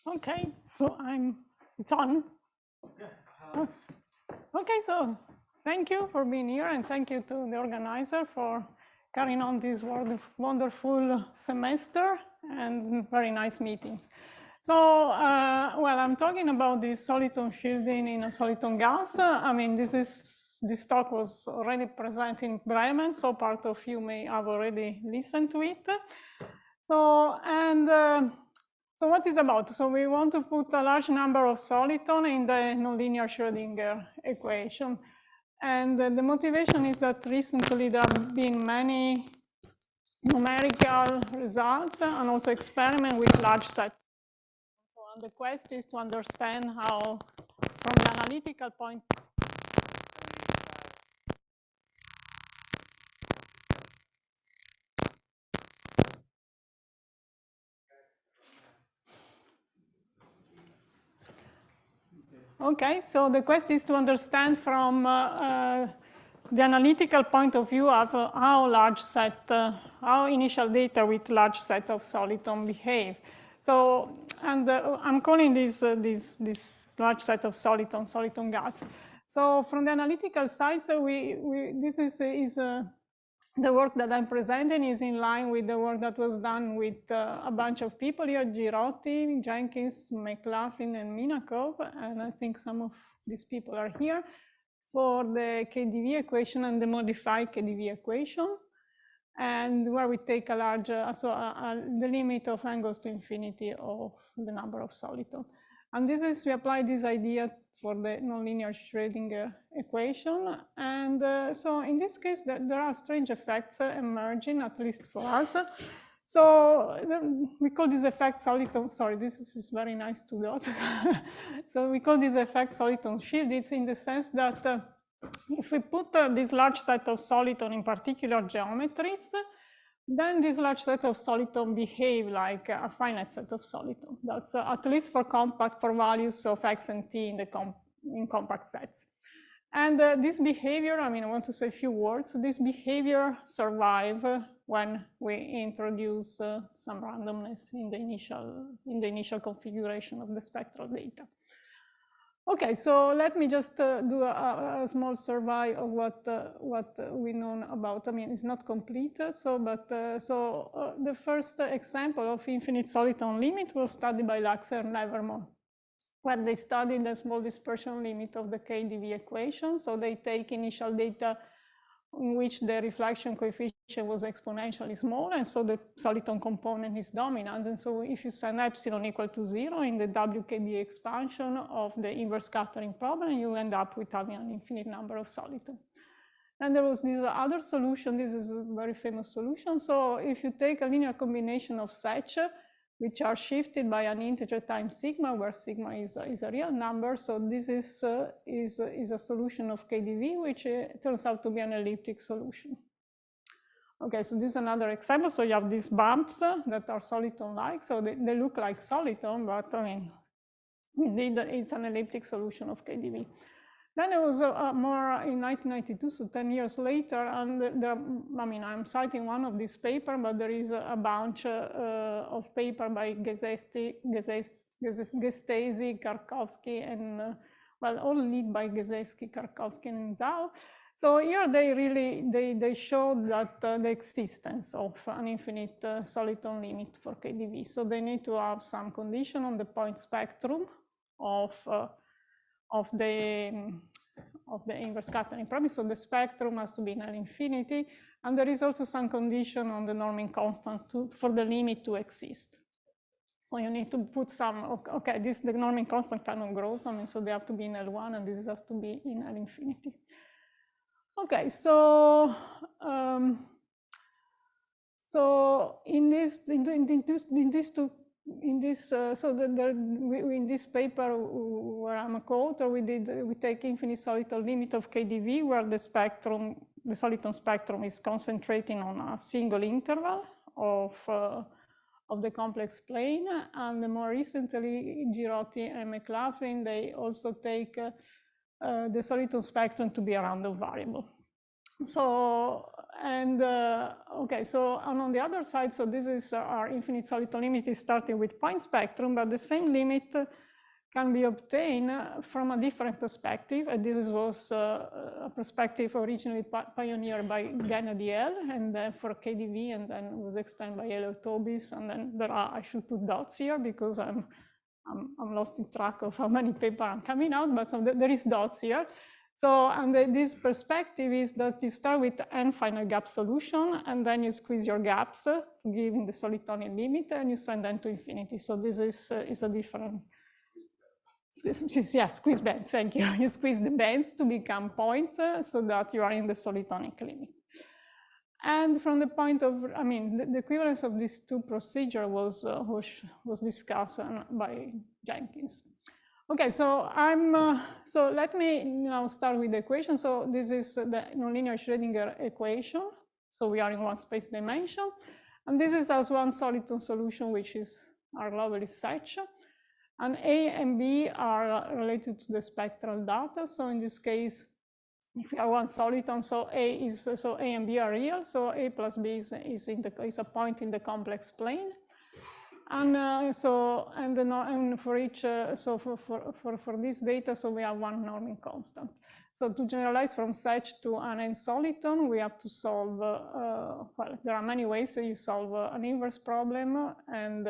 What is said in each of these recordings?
Okay, so it's on. Okay, so thank you for being here, and thank you to the organizer for carrying on this wonderful semester and very nice meetings. So, well, I'm talking about this soliton shielding in a soliton gas. I mean, this talk was already presented in Bremen, so part of you may have already listened to it. So, so what is about? So we want to put a large number of soliton in the nonlinear Schrodinger equation. And the motivation is that recently there have been many numerical results and also experiments with large sets. So, and the quest is to understand how, from the analytical point, okay, so the quest is to understand from the analytical point of view of how large set, how initial data with large set of soliton behave. So, and I'm calling this large set of soliton gas. So from the analytical side, so this is the work that I'm presenting is in line with the work that was done with a bunch of people here, Girotti, Jenkins, McLaughlin, and Minakov, and I think some of these people are here, for the KdV equation and the modified KdV equation, and where we take a large, the limit of n goes to infinity of the number of soliton. And this is, we apply this idea for the nonlinear Schrodinger equation. And so in this case, there are strange effects emerging, at least for us. So we call this effect soliton, sorry, this is very nice to do. So we call this effect soliton shield. It's in the sense that if we put this large set of soliton in particular geometries, then this large set of soliton behave like a finite set of soliton. That's at least for values of x and t in compact sets. And this behavior, I mean, I want to say a few words. This behavior survives when we introduce some randomness in the initial configuration of the spectral data. Okay, so let me just do a small survey of what we know about. I mean, it's not complete, the first example of infinite soliton limit was studied by Laxer and Levermore, when they studied the small dispersion limit of the KdV equation. So they take initial data in which the reflection coefficient was exponentially small, and so the soliton component is dominant. And so if you send epsilon equal to 0 in the WKB expansion of the inverse scattering problem, you end up with having an infinite number of soliton. And there was this other solution. This is a very famous solution. So if you take a linear combination of such, which are shifted by an integer times sigma, where sigma is a real number. So this is a solution of KdV, which turns out to be an elliptic solution. Okay, so this is another example. So you have these bumps that are soliton-like. So they look like soliton, but I mean, indeed, it's an elliptic solution of KdV. Then there was more in 1992, so 10 years later, and I mean, I'm citing one of these papers, but there is a bunch of paper by Gestesi, Karkowski, and well, all lead by Gestesi, Karkowski, and Zhao. So here they really, they showed that the existence of an infinite soliton limit for KdV. So they need to have some condition on the point spectrum of the inverse scattering problem. So the spectrum has to be null infinity, and there is also some condition on the norming constant for the limit to exist. So you need to put some, okay, the norming constant cannot grow, I mean, so they have to be in L1, and this has to be in L infinity. Okay, so in this paper where I'm a co-author, we take infinite soliton limit of KdV, where the soliton spectrum is concentrating on a single interval of the complex plane. And more recently, Girotti and McLaughlin, they also take the soliton spectrum to be a random variable. So, and okay, so on the other side, so this is our infinite soliton limit is starting with point spectrum, but the same limit can be obtained from a different perspective. And this was a perspective originally pioneered by Gennady L, and then for KDV, and then was extended by Elio Tobis. And then there are, I should put dots here because I'm lost in track of how many papers are coming out, but so there is dots here. So, and this perspective is that you start with n finite gap solution, and then you squeeze your gaps, giving the solitonian limit, and you send them to infinity. So this is a different, yeah, squeeze bands, thank you. You squeeze the bands to become points so that you are in the solitonic limit. And from the point of, I mean, the equivalence of these two procedures was discussed by Jenkins. Okay, so so let me now start with the equation. So this is the nonlinear Schrodinger equation. So we are in one space dimension, and this is as one soliton solution, which is our lovely such. And A and B are related to the spectral data. So in this case, if we are one soliton, so A and B are real. So A plus B is a point in the complex plane. And and for each, so for this data, so we have one norming constant. So to generalize from such to an n soliton, we have to solve, well, there are many ways. So you solve an inverse problem, and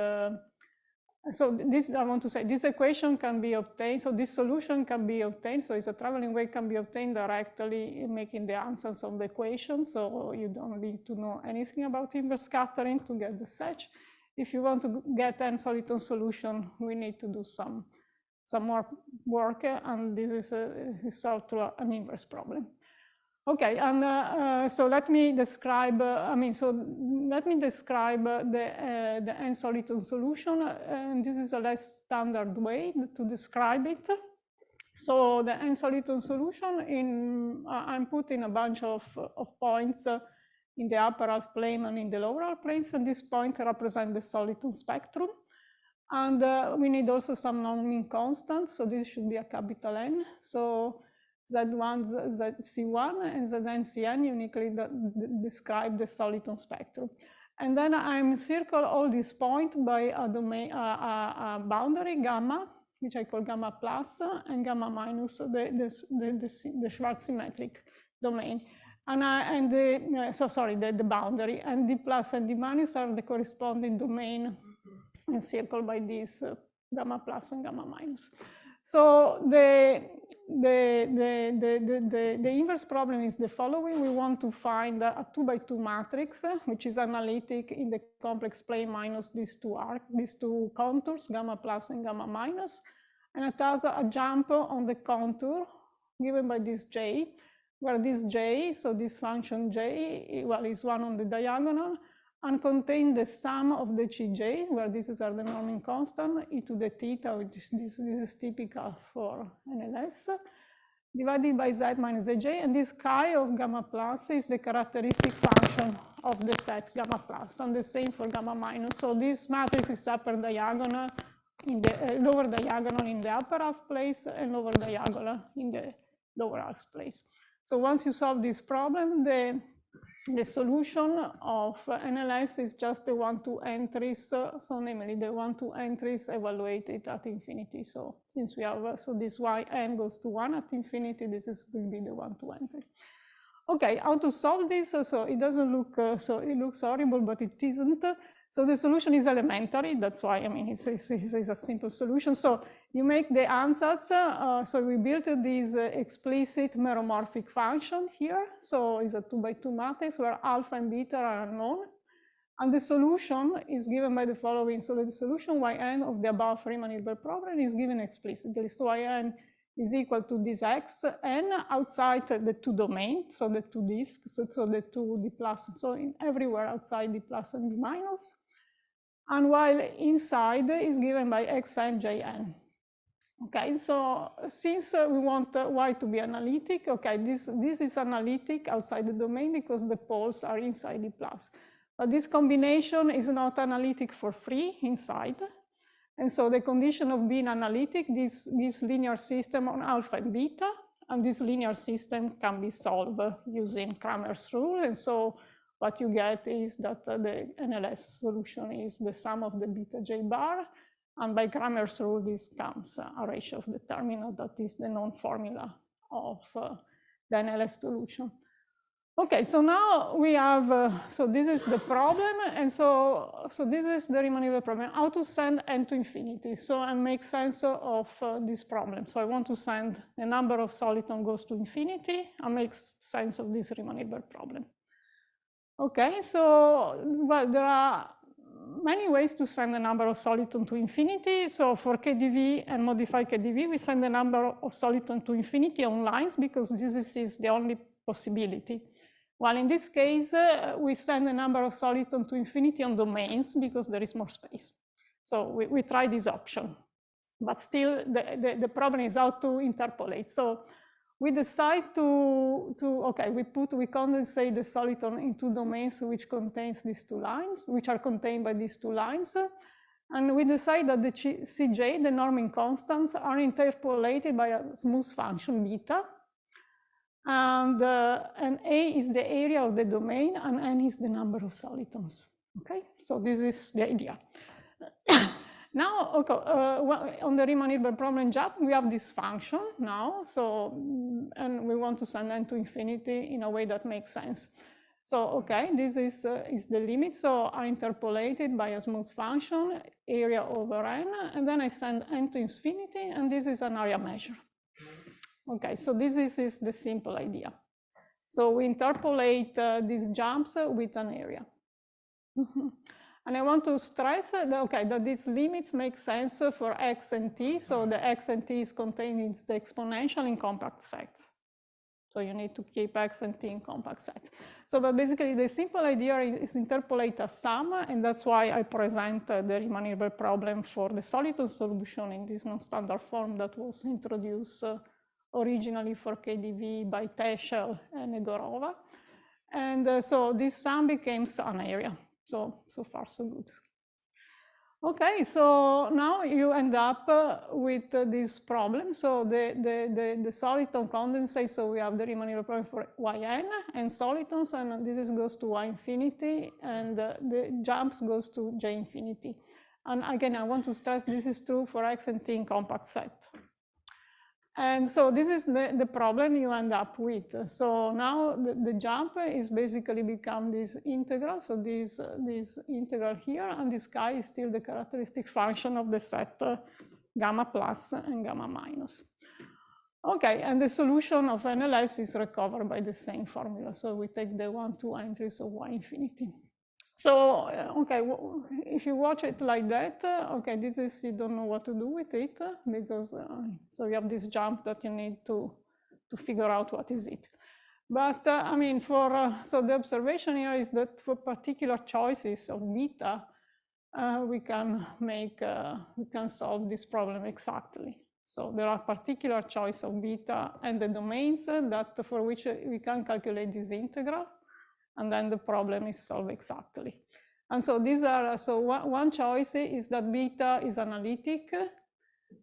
so this, I want to say, this equation can be obtained. So this solution can be obtained. So it's a traveling wave can be obtained directly making the answers of the equation. So you don't need to know anything about inverse scattering to get the such. If you want to get n soliton solution, we need to do some more work, and this is solved through an inverse problem. Okay, and so let me describe. Let me describe the n soliton solution, and this is a less standard way to describe it. So the n soliton solution, I'm putting a bunch of points in the upper half plane and in the lower half planes, and this point represents the soliton spectrum. And we need also some non-mean constants, so this should be a capital N. So Z1, ZC1, and ZNCN uniquely describe the soliton spectrum. And then I'm circle all these points by a domain, a boundary gamma, which I call gamma plus, and gamma minus, the Schwarz symmetric domain. And the boundary, and the plus and the minus are the corresponding domain encircled by this gamma plus and gamma minus. So the inverse problem is the following. We want to find a 2x2 matrix, which is analytic in the complex plane minus these two contours, gamma plus and gamma minus, and it has a jump on the contour given by this J, where this J, so this function J, well, is one on the diagonal, and contain the sum of the Cj, where this is the norming constant, e to the theta, which this is typical for NLS, divided by z minus aj, and this chi of gamma plus is the characteristic function of the set gamma plus, and the same for gamma minus. So this matrix is upper diagonal in the lower diagonal in the upper half place, and lower diagonal in the lower half place. So once you solve this problem, the solution of NLS is just the 1-2 entries, so namely the 1-2 entries evaluated at infinity. So since we have, so this yn goes to 1 at infinity, this will be the 1-2 entry. Okay, how to solve this? So it doesn't look, so it looks horrible, but it isn't. So the solution is elementary. That's why, I mean, it's a simple solution. So you make the ansatz. So we built this explicit meromorphic function here. So it's a 2x2 matrix where alpha and beta are unknown. And the solution is given by the following. So the solution yn of the above Riemann-Hilbert problem is given explicitly. So yn is equal to this x n outside the two domains, so the two disks, so the two d plus, so everywhere outside d plus and d minus. And while inside is given by xn jn. Okay, so since we want y to be analytic, okay, this is analytic outside the domain because the poles are inside the plus. But this combination is not analytic for free inside. And so the condition of being analytic gives linear system on alpha and beta. and this linear system can be solved using Cramer's rule. And so what you get is that the NLS solution is the sum of the beta j bar. And by Cramer's rule, this comes a ratio of determinant that is the known formula of the NLS solution. Okay, so now we have, so this is the problem, and so this is the Riemann-Hilbert problem, how to send n to infinity. So I make sense of this problem. So I want to send the number of solitons goes to infinity, and make sense of this Riemann-Hilbert problem. Okay, so, well, there are many ways to send the number of solitons to infinity. So for KdV and modify KdV, we send the number of solitons to infinity on lines, because this is the only possibility. While in this case, we send the number of solitons to infinity on domains, because there is more space. So we try this option. But still, the problem is how to interpolate. So we decide to we condensate the soliton in two domains which contains these two lines, which are contained by these two lines. And we decide that the Cj, the norming constants, are interpolated by a smooth function beta. And A is the area of the domain, and N is the number of solitons. Okay, so this is the idea. Now, okay, on the Riemann-Hilbert problem jump, we have this function now. So, and we want to send n to infinity in a way that makes sense. So, okay, this is the limit. So I interpolate it by a smooth function, area over n, and then I send n to infinity, and this is an area measure. Okay, so this is the simple idea. So we interpolate these jumps with an area. And I want to stress that these limits make sense for x and t. So the x and t is contained in the exponential in compact sets. So you need to keep x and t in compact sets. So, but basically the simple idea is interpolate a sum, and that's why I present the Riemann-Hilbert problem for the soliton solution in this non-standard form that was introduced originally for KdV by Teschel and Grava. And so this sum becomes an area. So far, so good. Okay, so now you end up with this problem. So the soliton condensate, so we have the Riemann-Hilbert problem for yn and solitons, and this goes to y infinity, and the jumps goes to j infinity. And again, I want to stress this is true for x and t in compact set. And so this is the problem you end up with. So now the jump is basically become this integral. So this integral here, and this chi is still the characteristic function of the set gamma plus and gamma minus. Okay, and the solution of NLS is recovered by the same formula. So we take the 1, 2 entries of y infinity. So, okay, if you watch it like that, okay, this is, you don't know what to do with it, because, so you have this jump that you need to figure out what is it. But, I mean, so the observation here is that for particular choices of beta, we can solve this problem exactly. So there are particular choice of beta and the domains that for which we can calculate this integral. And then the problem is solved exactly. And so these are, so one choice is that beta is analytic,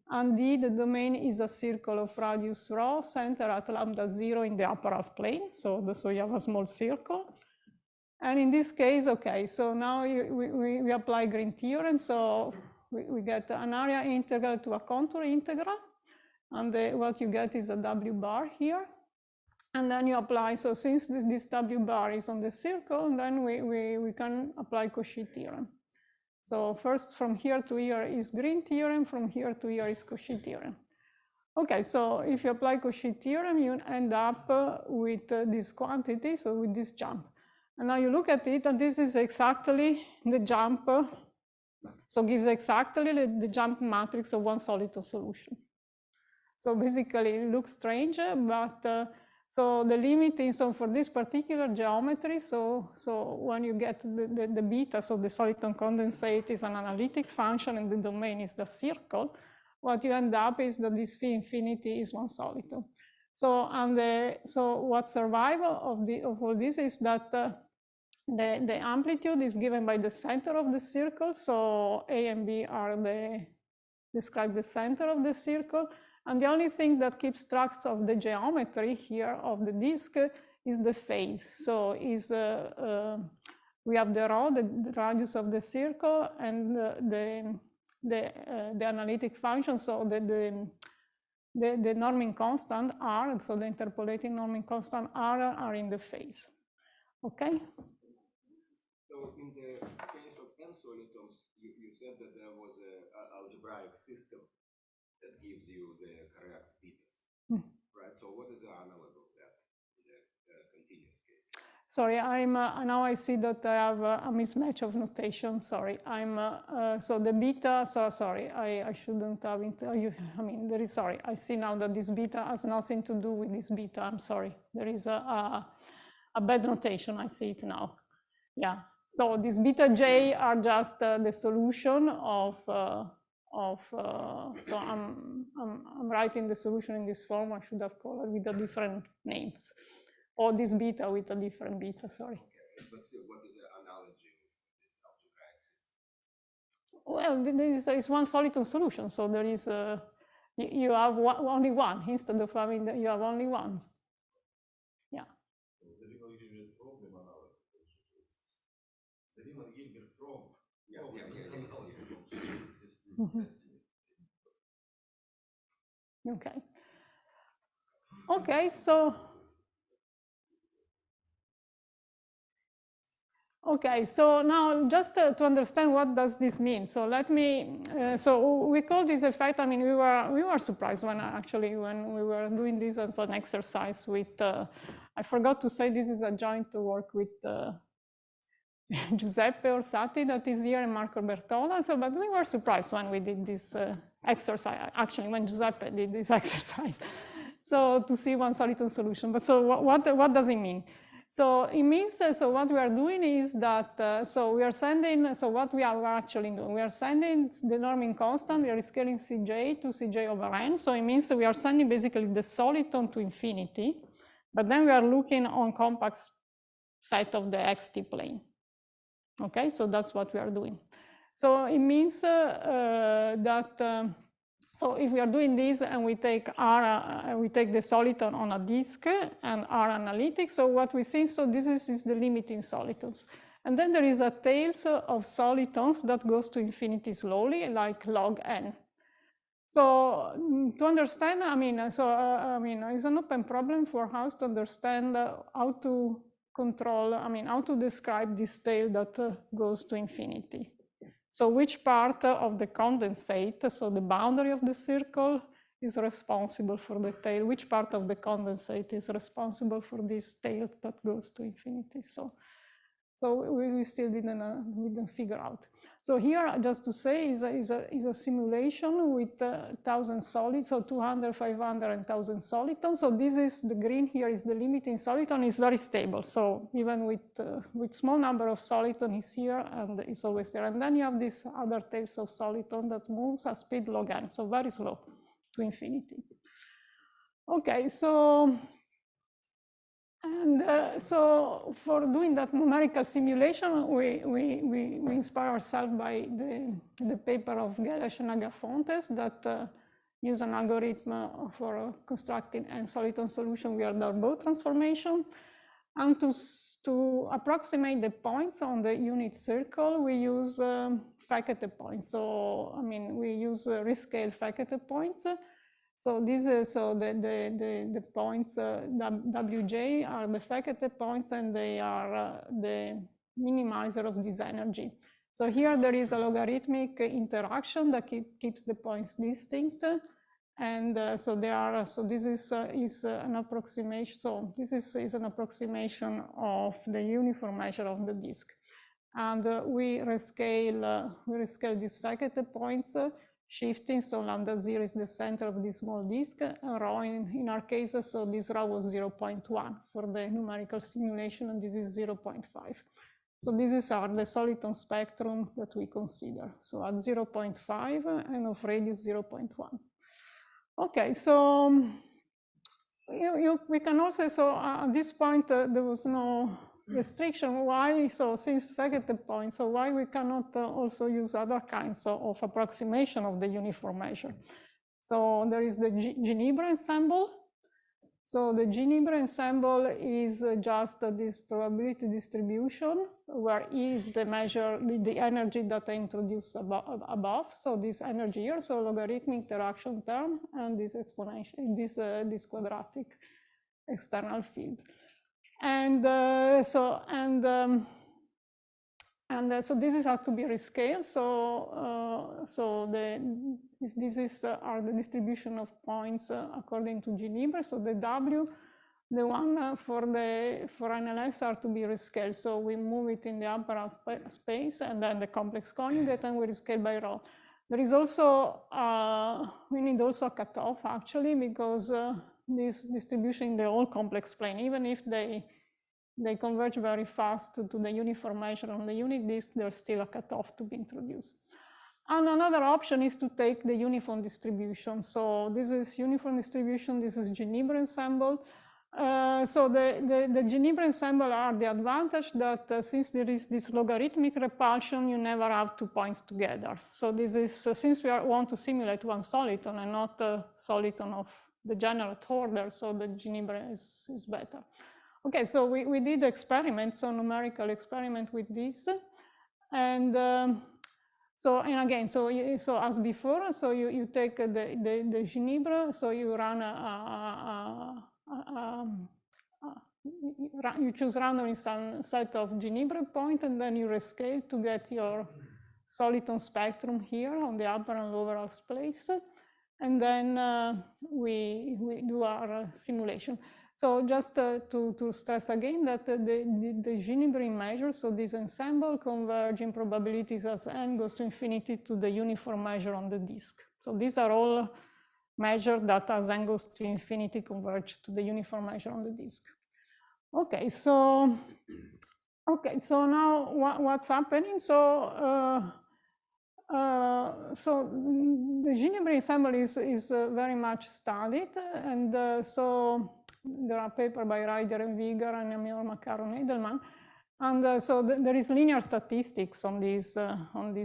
and D, the domain is a circle of radius rho, center at lambda 0 in the upper half plane. So you have a small circle. And in this case, okay, so now we apply Green theorem. So we get an area integral to a contour integral. And what you get is a W bar here. And then you apply, so since this W bar is on the circle, then we can apply Cauchy theorem. So first from here to here is Green theorem, from here to here is Cauchy theorem. Okay, so if you apply Cauchy theorem, you end up with this quantity, so with this jump. And now you look at it, and this is exactly the jump, so gives exactly the jump matrix of one soliton solution. So basically it looks strange, but so the limit is, so for this particular geometry, so when you get the beta, so the soliton condensate is an analytic function and the domain is the circle, what you end up is that this phi infinity is one soliton. So so what survives of all this is that the amplitude is given by the center of the circle. So A and B are describe the center of the circle. And the only thing that keeps track of the geometry here of the disk is the phase. So we have the rho, the radius of the circle, and the analytic function. So the norming constant R, so the interpolating norming constant R are in the phase. Okay? So in the case of n solitons, you said that there was an algebraic system that gives you the correct betas, right? So what is the analog of that in the continuous case? Sorry, now I see that I have a mismatch of notation. Sorry, so the beta. So sorry, I shouldn't have it. I mean, there is. Sorry, I see now that this beta has nothing to do with this beta. I'm sorry. There is a bad notation. I see it now. Yeah. So these beta j are just the solution of. So I'm writing the solution in this form. I should have called it with the different names. Or this beta with a different beta, sorry. Okay, but still, what is the analogy of this algebraic Well, system? there is one soliton solution, so there is you have only one instead of having you have only one. Yeah. Okay. Okay, so. Okay, so now just to understand what does this mean. So let me, so we call this effect, I mean, we were surprised when we were doing this as an exercise with, I forgot to say this is a joint work with Giuseppe Orsatti that is here and Marco Bertola. So, but we were surprised when we did this exercise, actually when Giuseppe did this exercise. So to see one soliton solution, but so what does it mean? So it means, so what we are doing is that, so we are sending, so what we are actually doing, we are sending the norming constant, we are scaling Cj to Cj over n. So it means we are sending basically the soliton to infinity, but then we are looking on compact set of the xt plane. Okay, so that's what we are doing. So it means that, so if we are doing this and we take R, we take the soliton on a disk and R analytic, so what we see, so this is the limiting solitons. And then there is a tails of solitons that goes to infinity slowly, like log n. So to understand, I mean, it's an open problem for us to understand how to control, I mean, how to describe this tail that goes to infinity. So which part of the condensate, so the boundary of the circle, is responsible for the tail? Which part of the condensate is responsible for this tail that goes to infinity? So we still didn't figure out. So here, just to say, is a simulation with 1,000 solids, so 200, 500, and 1,000 solitons. So this is the green here is the limiting soliton. Is very stable. So even with small number of soliton is here and it's always there. And then you have this other tails of soliton that moves at speed log n, so very slow to infinity. Okay, so. And so for doing that numerical simulation, we inspire ourselves by the paper of Geles and Agafontes that use an algorithm for constructing a soliton solution via Darboux transformation. And to approximate the points on the unit circle, we use Fekete points. So, I mean, we use rescale Fekete points. So this is the points Wj are the Fekete points, and they are the minimizer of this energy. So here there is a logarithmic interaction that keeps the points distinct, and so they are. So this is an approximation. So this is an approximation of the uniform measure of the disk, and we rescale these Fekete points. Shifting, so lambda 0 is the center of this small disk, rho in our case, so this rho was 0.1 for the numerical simulation, and this is 0.5. So this is the soliton spectrum that we consider. So at 0.5 and of radius 0.1. Okay, so we can also, so at this point there was no restriction. Why? So since Fekete point, so why we cannot also use other kinds of approximation of the uniform measure? So there is the Geneva Ensemble. So the Geneva Ensemble is just this probability distribution, where E is the measure, the energy that I introduced above. So this energy here, so logarithmic interaction term, and this exponential, this quadratic external field. And so this has to be rescaled. So if this is are the distribution of points according to Geneva, so the W, the one for NLS are to be rescaled. So we move it in the upper space, and then the complex conjugate, and we rescale by rho. There is also we need also a cutoff actually, because this distribution in the whole complex plane, even if they converge very fast to the uniform measure on the unit disk, there's still a cutoff to be introduced. And another option is to take the uniform distribution. So this is uniform distribution, this is Geneva Ensemble. So the Geneva Ensemble are the advantage that since there is this logarithmic repulsion, you never have 2 points together. So this is, since we want to simulate one soliton and not a soliton of the degenerate order, so the Geneva is better. Okay, so we did experiments, so numerical experiment with this. And so as before, so you take the Geneva, so you run you choose randomly some set of Geneva point, and then you rescale to get your soliton spectrum here on the upper and lower half space. And then we do our simulation. So just to stress again that the Geneva measure, so this ensemble converge in probabilities as n goes to infinity to the uniform measure on the disk. So these are all measures that as n goes to infinity converge to the uniform measure on the disk. Okay, so now what's happening? So the Geneva ensemble is very much studied, and so there are papers by Ryder and Vigar and Amir Makar and Edelman, and so there is linear statistics on this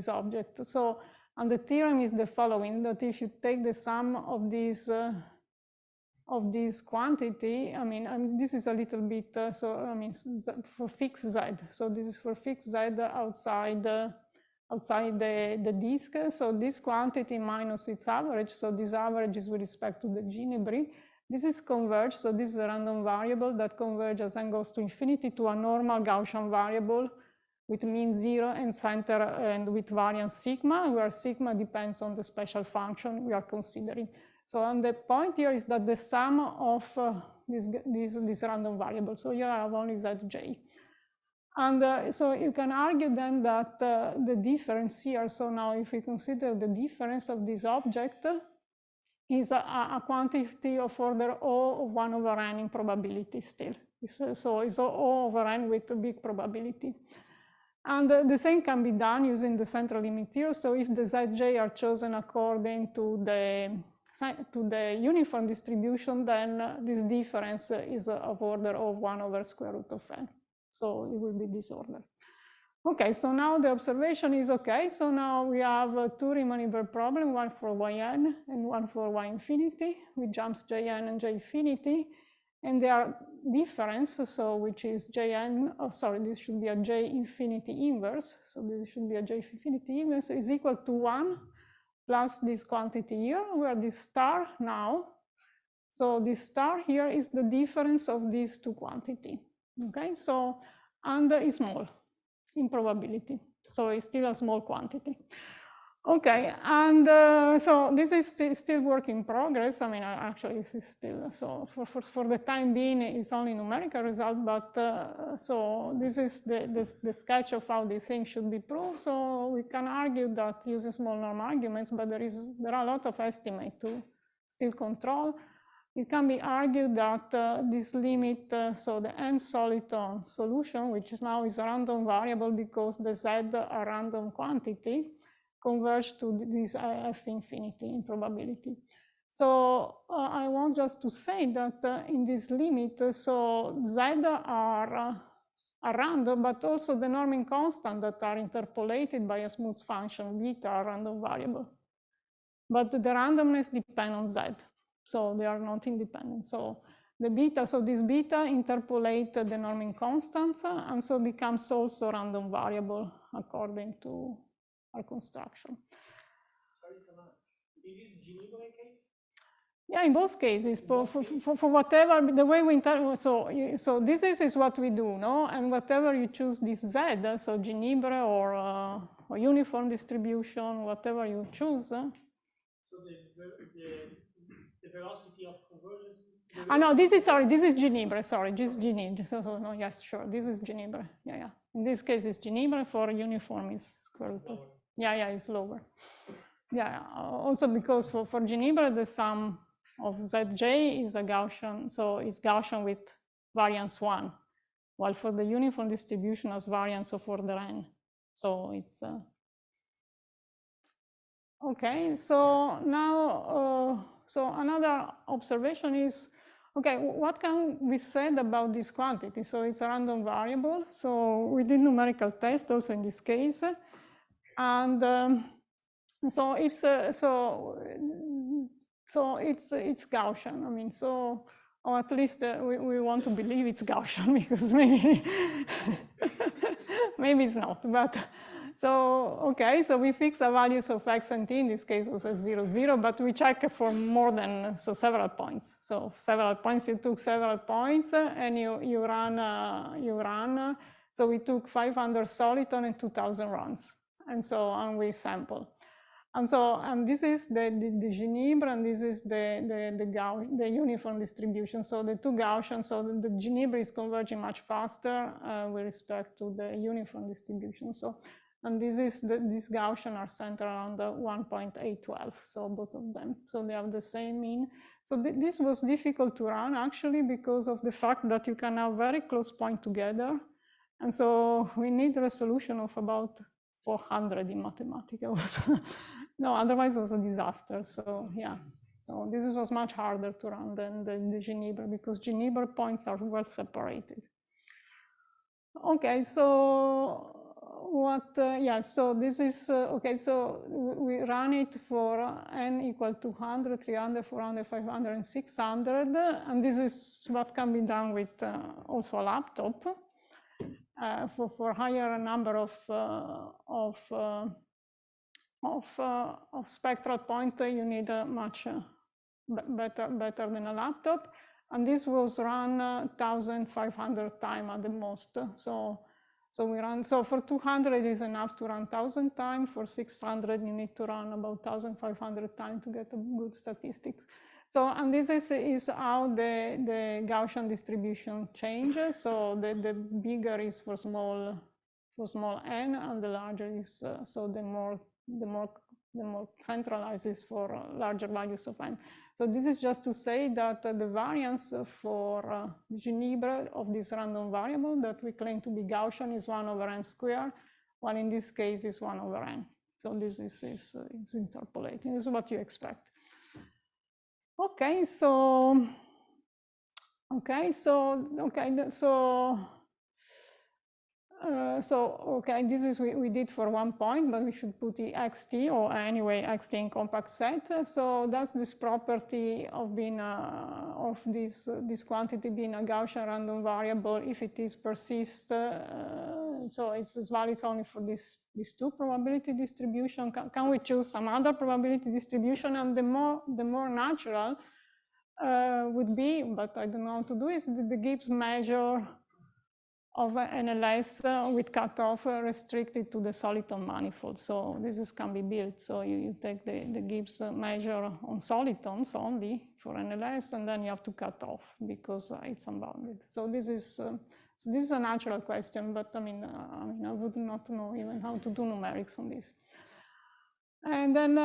object. So, and the theorem is the following: that if you take the sum of this quantity, I mean this is a little bit for fixed z. So this is for fixed z outside the disk. So this quantity minus its average, so this average is with respect to the Geneva. This is converged, so this is a random variable that converges and goes to infinity to a normal Gaussian variable with mean 0 and center and with variance sigma, where sigma depends on the special function we are considering. So and the point here is that the sum of this random variable, so here I have only zj. And so you can argue then that the difference here, so now if we consider the difference of this object, is a quantity of order O of 1 over n in probability still. So it's O over n with a big probability. And the same can be done using the central limit theorem. So if the Zj are chosen according to the uniform distribution, then this difference is of order of 1 over square root of n. So it will be this order. Okay, so now the observation is okay. So now we have 2 Riemann-Hilbert problems, one for yn and one for y infinity with jumps jn and j infinity. And there are difference, so which is jn, oh sorry, this should be a j infinity inverse. So this should be a j infinity inverse is equal to 1 plus this quantity here, where this star now. So this star here is the difference of these two quantities. Okay, so, and it's small in probability. So it's still a small quantity. Okay, and so this is still work in progress. I mean, actually, this is still, so for the time being, it's only numerical result, but so this is the sketch of how the thing should be proved. So we can argue that using small norm arguments, but there are a lot of estimates to still control. It can be argued that this limit, so the n soliton solution, which now is a random variable because the z are random quantity, converge to this f infinity in probability. So I want just to say that in this limit, so z are random, but also the norming constant that are interpolated by a smooth function beta are random variable. but the randomness depends on Z. So they are not independent. So the beta, so this beta interpolate the norming constants, and so becomes also random variable according to our construction. Sorry, Tamara. Is this Geneva case? Yeah, in both cases, for whatever, the way we so this is what we do, no? And whatever you choose this Z, so Geneva or uniform distribution, whatever you choose. So the velocity of convergence. No, this is, sorry, this is Geneva, sorry, this is Geneva. So no, yes, sure, this is Geneva. Yeah. In this case, it's Geneva. For uniform is square root. Yeah, it's lower. Yeah, also because for Geneva, the sum of Zj is a Gaussian, so it's Gaussian with variance 1, while for the uniform distribution has variance of order n. So it's okay. So now, so another observation is, okay, what can we say about this quantity? So it's a random variable. So we did numerical test also in this case, and so it's it's Gaussian. I mean, so, or at least we want to believe it's Gaussian, because maybe maybe it's not. But so okay, so we fix the values of x and t. In this case, was a 0, 0, but we check for more than several points. So several points. You took several points, and you run. So we took 500 soliton and 2,000 runs, and we sample. And this is the Geneva, and this is the uniform distribution. So the two Gaussian, so the Geneva is converging much faster with respect to the uniform distribution. So, and these Gaussian are centered around the 1.812, so both of them. So they have the same mean. So this was difficult to run actually because of the fact that you can have very close points together. And so we need a resolution of about 400 in mathematics. No, otherwise it was a disaster. So yeah, so this was much harder to run than the Geneva, because Geneva points are well separated. Okay, so what? So this is okay. So we run it for n equal to 100, 300, 400, 500, and 600, and this is what can be done with also a laptop. For higher number of spectral point, you need a much better than a laptop, and this was run 1,500 times at the most. So we run. So for 200 is enough to run 1,000 times. For 600, you need to run about 1,500 times to get a good statistics. So, and this is how the Gaussian distribution changes. So the bigger is for small n, and the larger is so the more centralized is for larger values of n. So this is just to say that the variance for Geneva of this random variable that we claim to be Gaussian is 1 over n squared, while in this case is 1 over n. So this is interpolating. This is what you expect. Okay, so this is we did for 1 point, but we should put the xt, or anyway xt in compact set. So that's this property of being of this quantity being a Gaussian random variable if it is persist. So it's valid only for this two probability distribution. Can we choose some other probability distribution? And the more natural would be, but I don't know how to do, is the Gibbs measure of NLS with cutoff restricted to the soliton manifold. So this can be built. So you take the Gibbs measure on solitons only for NLS, and then you have to cut off because it's unbounded. So this is a natural question, but I mean I would not know even how to do numerics on this. And then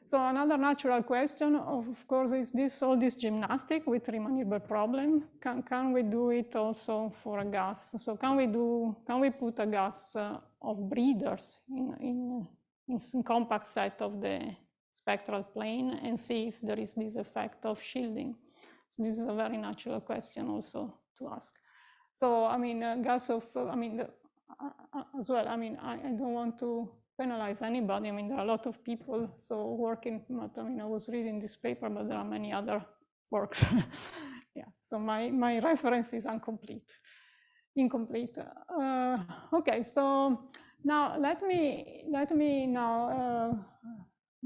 so another natural question, of course, is all this gymnastic with Riemann-Hilbert problem? Can we do it also for a gas? So can we put a gas of breeders in compact set of the spectral plane and see if there is this effect of shielding? So this is a very natural question also to ask. So I mean, gas of as well. I mean, I don't want to penalize anybody. I mean, there are a lot of people so working, I mean, I was reading this paper, but there are many other works. Yeah, so my reference is incomplete. Okay, so now let me now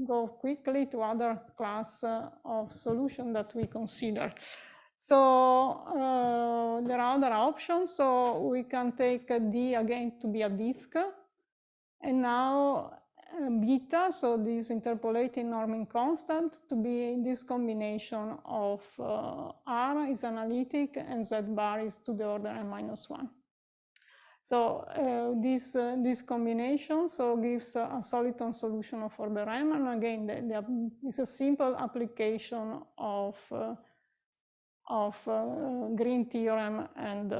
go quickly to other class of solution that we consider. So there are other options. So we can take D again to be a disk, and now beta, so this interpolating norming constant, to be this combination of R is analytic and Z bar is to the order n-1. So this combination so gives a soliton solution for the REM, and again it's a simple application of Green theorem and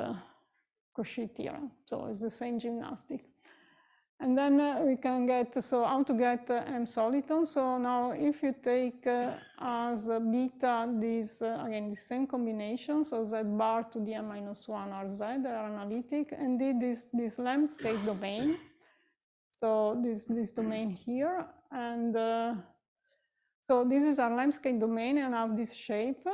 Cauchy theorem. So it's the same gymnastic. And then we can get, so how to get M soliton. So now if you take as beta this, again, the same combination, so Z bar to the n-1 are Z, they are analytic, and did this landscape domain. So this domain here, and so this is our landscape domain and have this shape.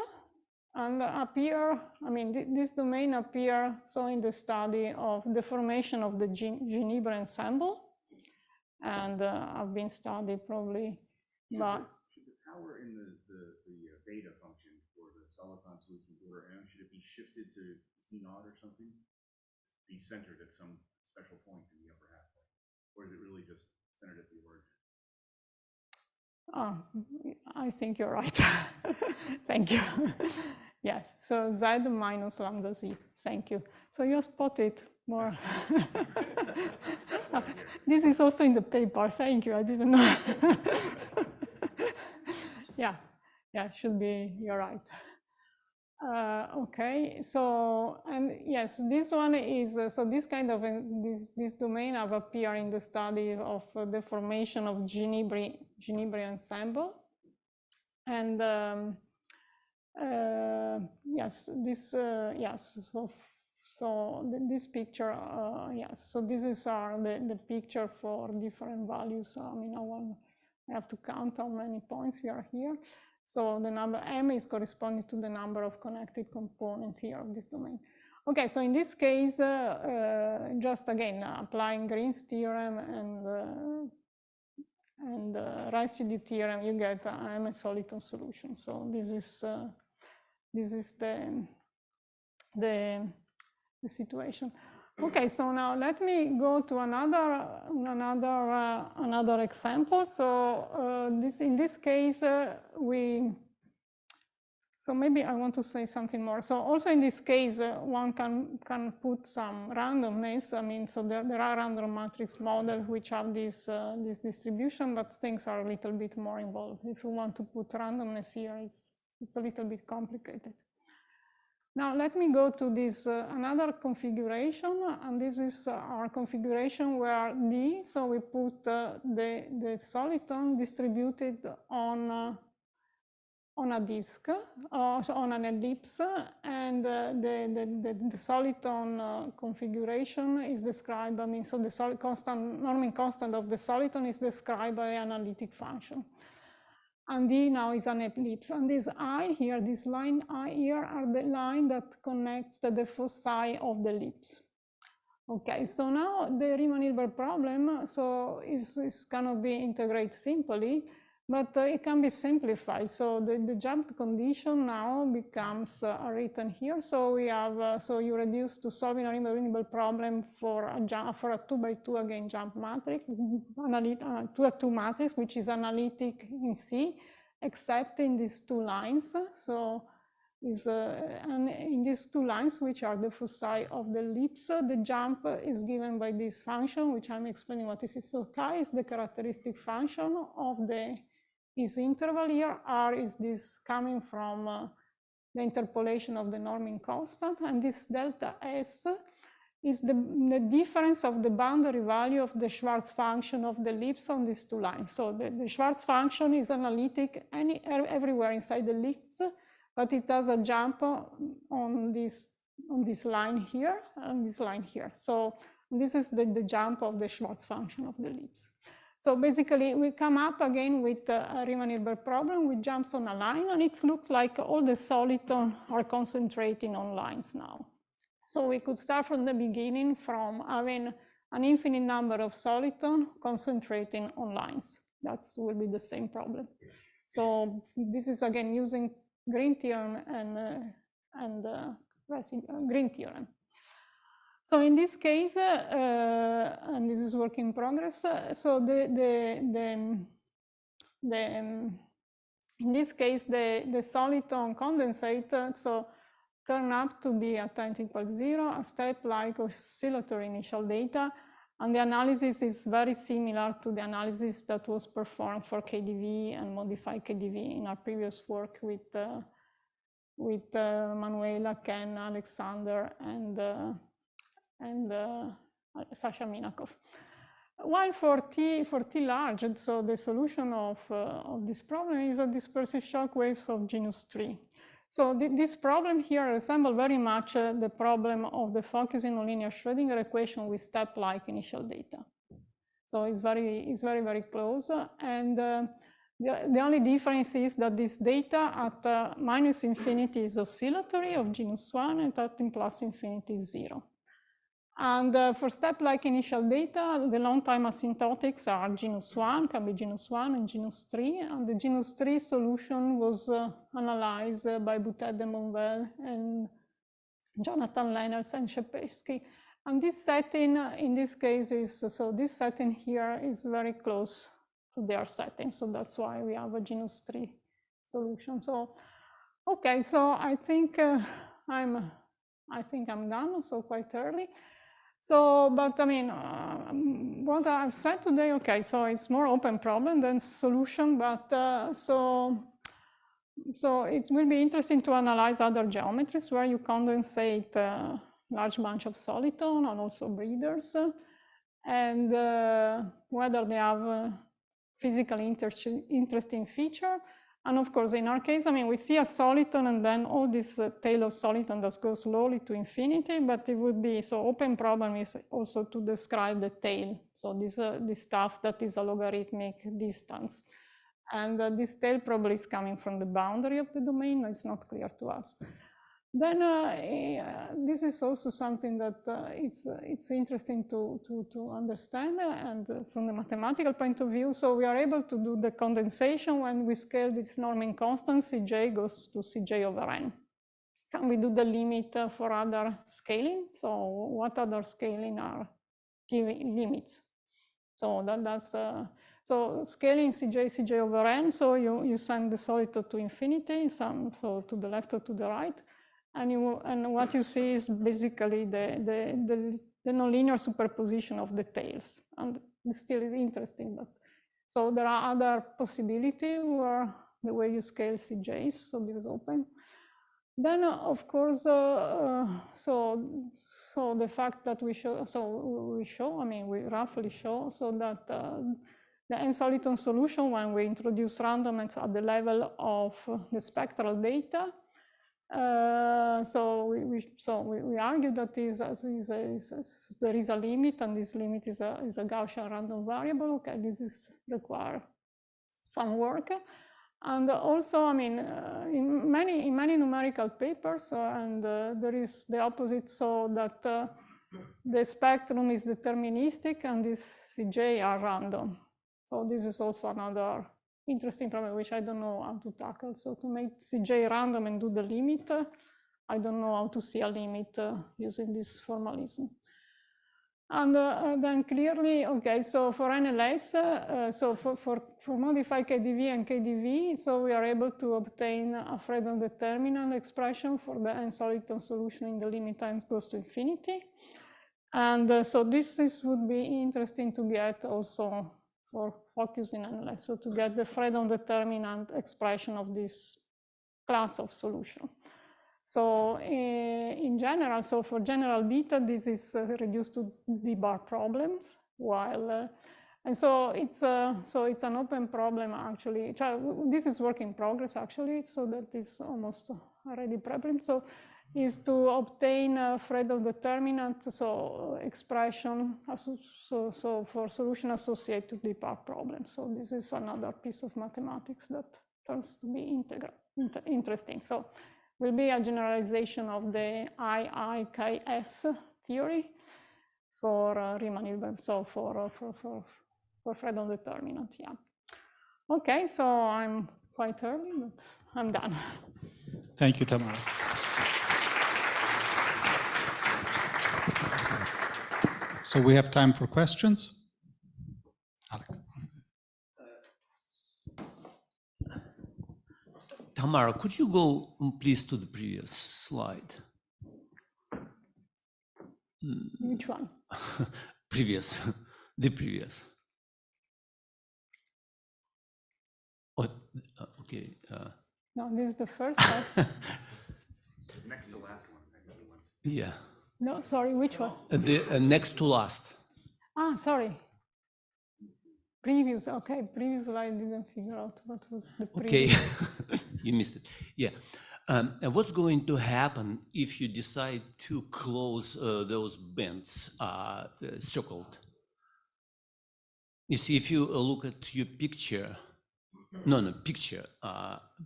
And appear, I mean, this domain appear so in the study of the formation of the Geneva Ensemble, and have been studied probably by. Should the power in the beta function for the soliton solution order M, should it be shifted to Z0 or something? Be centered at some special point in the upper half, or is it really just centered at the origin? I think you're right. Thank you. Yes, so Z minus lambda Z. Thank you. So you spotted more. This is also in the paper. Thank you. I didn't know. Yeah, should be. You're right. Okay, so, and yes, this one is, so this kind of, this domain have appeared in the study of the formation of Geneva Ensemble. And yes, this, yes, so this picture, yes, so this is the picture for different values. I mean, I have to count how many points we are here. So the number M is corresponding to the number of connected components here of this domain. Okay, so in this case, just again, applying Green's theorem and residue theorem, you get M soliton solution. So this is the situation. Okay, so now let me go to another example. So in this case, so maybe I want to say something more. So also in this case, one can put some randomness. I mean, so there are random matrix models which have this distribution, but things are a little bit more involved. If you want to put randomness here, it's a little bit complicated. Now let me go to this another configuration, and this is our configuration where D, so we put the soliton distributed on a disk, so on an ellipse, and the soliton configuration is described, I mean, so the norming constant of the soliton is described by an analytic function. And D now is an ellipse. And this I here, this line I here are the line that connect the foci of the ellipse. Okay, so now the Riemann-Hilbert problem, so is cannot be integrated simply, but it can be simplified. So the jump condition now becomes written here. So we have, so you reduce to solving a Riemann-Hilbert problem for a 2x2 again jump matrix, 2x2 matrix, which is analytic in C, except in these two lines. So and in these two lines, which are the foci of the ellipse, the jump is given by this function, which I'm explaining what this is. So chi is the characteristic function of this interval here. R is this coming from the interpolation of the norming constant, and this delta S is the difference of the boundary value of the Schwarz function of the ellipse on these two lines. So the Schwarz function is analytic everywhere inside the ellipse, but it has a jump on this line here and this line here. So this is the jump of the Schwarz function of the ellipse. So basically, we come up again with a Riemann-Hilbert problem which jumps on a line, and it looks like all the solitons are concentrating on lines now. So we could start from the beginning from having an infinite number of solitons concentrating on lines. That will be the same problem. So this is again using Green theorem and Green theorem. So in this case, and this is work in progress, so in this case, the soliton condensate, so turn up to be at n equals 0, a step like oscillatory initial data, and the analysis is very similar to the analysis that was performed for KDV and modified KDV in our previous work with Manuela, Ken, Alexander, and Sasha Minakov. While for T large, so the solution of this problem is a dispersive shock waves of genus 3. So this problem here resembles very much the problem of the focusing on linear Schrodinger equation with step-like initial data. So it's very close, and the only difference is that this data at minus infinity is oscillatory of genus 1, and at plus infinity is 0. And for step-like initial data, the long-time asymptotics are genus 1, can be genus 1 and genus 3. And the genus 3 solution was analyzed by Boutet de Monvel and Jonathan Lenners and Shepesky. And this setting, in this case, so this setting here is very close to their setting. So that's why we have a genus 3 solution. So, okay, so I think I'm done, so quite early. So, but I mean, what I've said today, okay, so it's more open problem than solution, but so it will be interesting to analyze other geometries where you condensate a large bunch of solitons and also breeders, and whether they have physically interesting feature. And of course, in our case, I mean, we see a soliton and then all this tail of soliton that goes slowly to infinity, but it would be, so open problem is also to describe the tail. So this stuff that is a logarithmic distance. And this tail probably is coming from the boundary of the domain. It's not clear to us. Then this is also something that it's interesting to understand, and from the mathematical point of view. So we are able to do the condensation when we scale this norming constant, Cj goes to Cj over n. Can we do the limit for other scaling? So what other scaling are giving limits? So that's so scaling Cj over n. So you send the soliton to infinity, so to the left or to the right. And what you see is basically the nonlinear superposition of the tails, and it still is interesting. But so there are other possibilities where the way you scale CJs, so this is open. Then of course, so the fact that we roughly show, so that the n-soliton solution, when we introduce randomness at the level of the spectral data. So we argue that there is a limit, and this limit is a Gaussian random variable. Okay, this is require some work, and also, I mean, in many numerical papers, and there is the opposite, so that the spectrum is deterministic and these Cj are random. So this is also another interesting problem, which I don't know how to tackle. So to make Cj random and do the limit, I don't know how to see a limit using this formalism. And then clearly, okay, so for NLS, so for modified KDV and KDV, so we are able to obtain a Fredholm determinant expression for the n-soliton solution in the limit n goes to infinity. And so this would be interesting to get also for focusing NLS, so to get the Fredholm determinant expression of this class of solution. So in general, so for general beta, this is reduced to D-bar problems, while and so it's an open problem actually. This is work in progress actually, so that is almost a ready problem. So is to obtain a Fredol determinant, so expression, so for solution associated to deep arc problem. So this is another piece of mathematics that turns to be interesting. So will be a generalization of the IIKS theory for Riemann-Hilbert, so for Fredol determinant, yeah. Okay, so I'm quite early, but I'm done. Thank you, Tamara. So we have time for questions. Alex. Tamara, could you go please to the previous slide? Which one? Previous, the previous. Oh, okay. No, this is the first slide. Next to last one. Yeah. No, sorry, which one? The next to last. Ah, sorry. Previous, okay, previous slide didn't figure out what was the previous. Okay, you missed it. Yeah. And what's going to happen if you decide to close those bends circled? You see, if you look at your picture,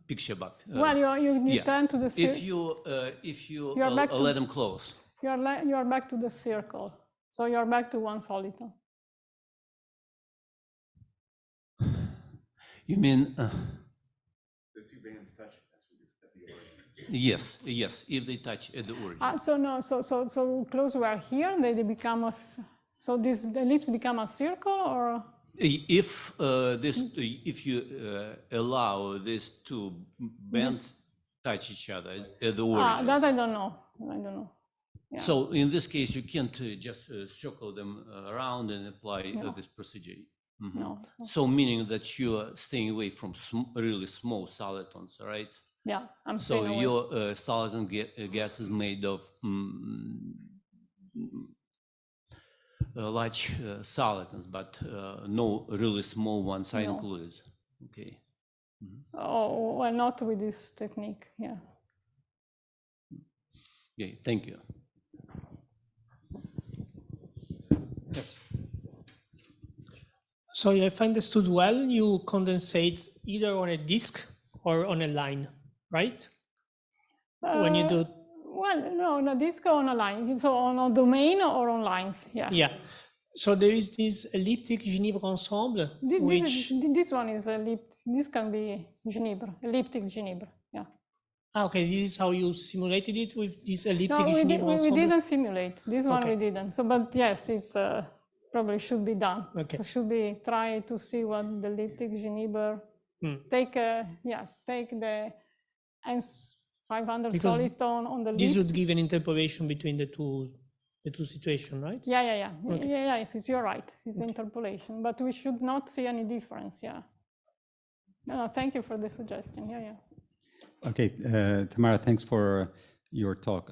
picture above. Well, you turn to the circle. If you let them close. You are back to the circle. So you are back to one soliton. You mean? The two bands touch at the origin. Yes, yes. If they touch at the origin. So no, so close were here. They become a. So this the ellipse become a circle, or? If if you allow these two bands touch each other at the origin. That I don't know. I don't know. Yeah. So in this case, you can't just circle them around and apply this procedure. Mm-hmm. No. So meaning that you are staying away from really small solitons, right? Yeah, I'm so staying away. Your soliton gas is made of large solitons, but no really small ones are included. Okay. Mm-hmm. Oh, well, not with this technique. Yeah. Okay. Thank you. Yes. So if I understood well, you condensate either on a disk or on a line, right? When you do. Well, no, disk or on a line. So on a domain or on lines, yeah. Yeah. So there is this elliptic Geneva Ensemble, this one is elliptic. This can be Geneva, elliptic Geneva, yeah. Okay, this is how you simulated it with this elliptic No, Geneva Ensemble? we didn't simulate. This one we didn't. So, but yes, it's probably should be done. Okay. So should be try to see what the elliptic Geneva take. Take the N500 soliton on the this ellipse. would give an interpolation between the two situations, right? Yeah. Okay. Yes, you're right. It's interpolation, but we should not see any difference. Yeah. No, thank you for the suggestion. Yeah. Okay, Tamara, thanks for your talk.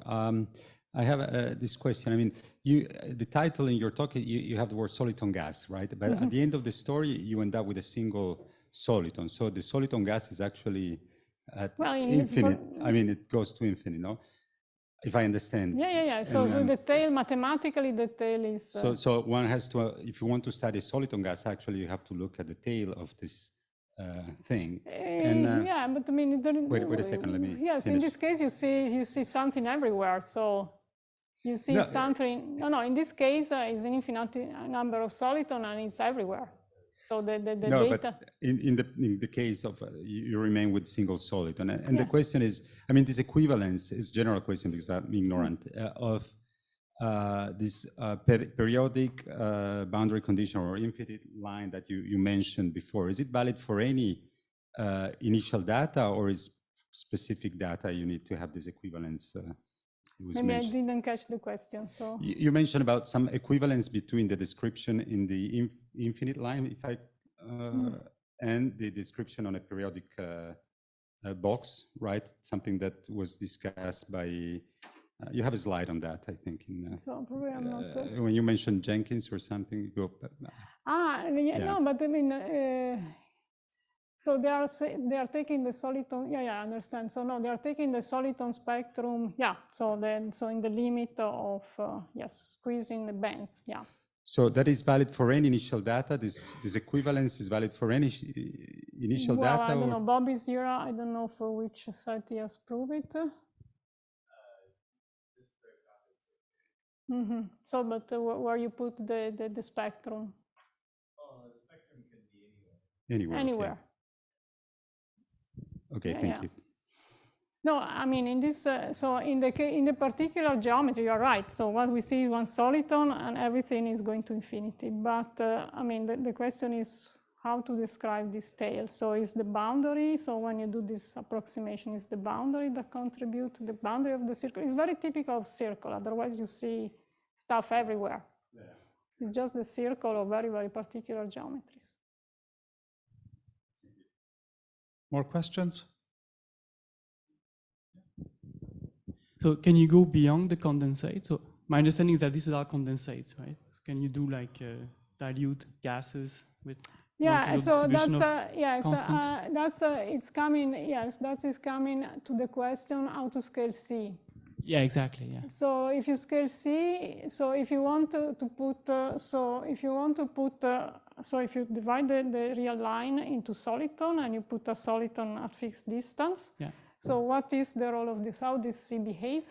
I have this question. I mean, the title in your talk, you have the word soliton gas, right? But at the end of the story, you end up with a single soliton. So the soliton gas is actually at infinite. I mean, it goes to infinite, no? If I understand. Yeah. So the tail, mathematically, the tail is. So one has to, if you want to study soliton gas, actually, you have to look at the tail of this thing. Yeah, but I mean, wait a second. Let me. Yes, finish. in this case, you see something everywhere. So you see something. No. In this case, it's an infinite number of soliton, and it's everywhere. So the data. But in the case of you remain with single soliton, and the question is, I mean, this equivalence is general question because I'm ignorant of this periodic boundary condition or infinite line that you mentioned before. Is it valid for any initial data, or is specific data you need to have this equivalence? Maybe I didn't catch the question. So you mentioned about some equivalence between the description in the infinite line, if I and the description on a periodic box, right? Something that was discussed by. You have a slide on that, I think. So probably I'm not. When you mentioned Jenkins or something, No, but I mean, So they are taking the soliton. Yeah, I understand. So no, they are taking the soliton spectrum. Yeah. So in the limit of yes, squeezing the bands. Yeah. So that is valid for any initial data. This equivalence is valid for any initial data. I don't know. Bobby Zira, I don't know for which set he has proved it. So, but where you put the spectrum? Oh, the spectrum can be anywhere. Anywhere. Okay, thank you. No, I mean in this. So in the particular geometry, you're right. So what we see is one soliton, and everything is going to infinity. But I mean, the question is how to describe this tail. So is the boundary. So when you do this approximation, is the boundary that contribute to the boundary of the circle? It's very typical of circle. Otherwise, you see stuff everywhere. Yeah. It's just the circle of very, very particular geometries. More questions? So can you go beyond the condensate? So my understanding is that these are condensates, right? So can you do like dilute gases with so that's it's coming. Yes, that is coming to the question how to scale C. Yeah, exactly. Yeah. So if you scale C, so if you want to put, so if you divide the real line into soliton and you put a soliton at fixed distance. Yeah. So what is the role of this? How does C behave?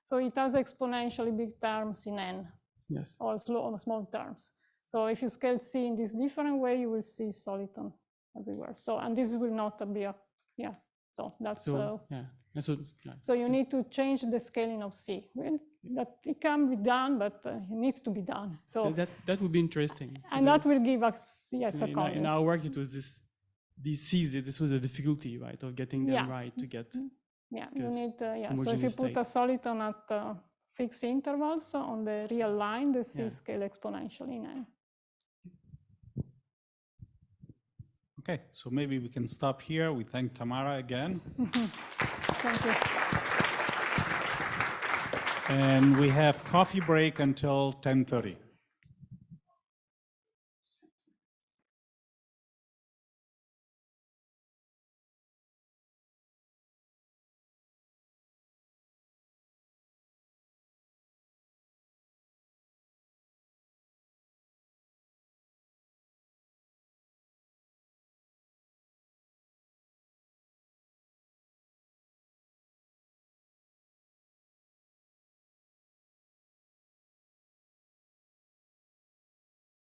So it has exponentially big terms in n. Yes. Or small terms. So if you scale C in this different way, you will see soliton everywhere. So, and this will not be a, yeah. So that's, so you need to change the scaling of C. Well, that it can be done, but it needs to be done. So that would be interesting. And that will give us, yes, so a context. In our work, it was these C's, this was a difficulty, right, of getting them right to get. Yeah, you need, so if you put a soliton at fixed intervals on the real line, the C scale exponentially in n. Okay, so maybe we can stop here. We thank Tamara again. Thank you. And we have coffee break until 10:30.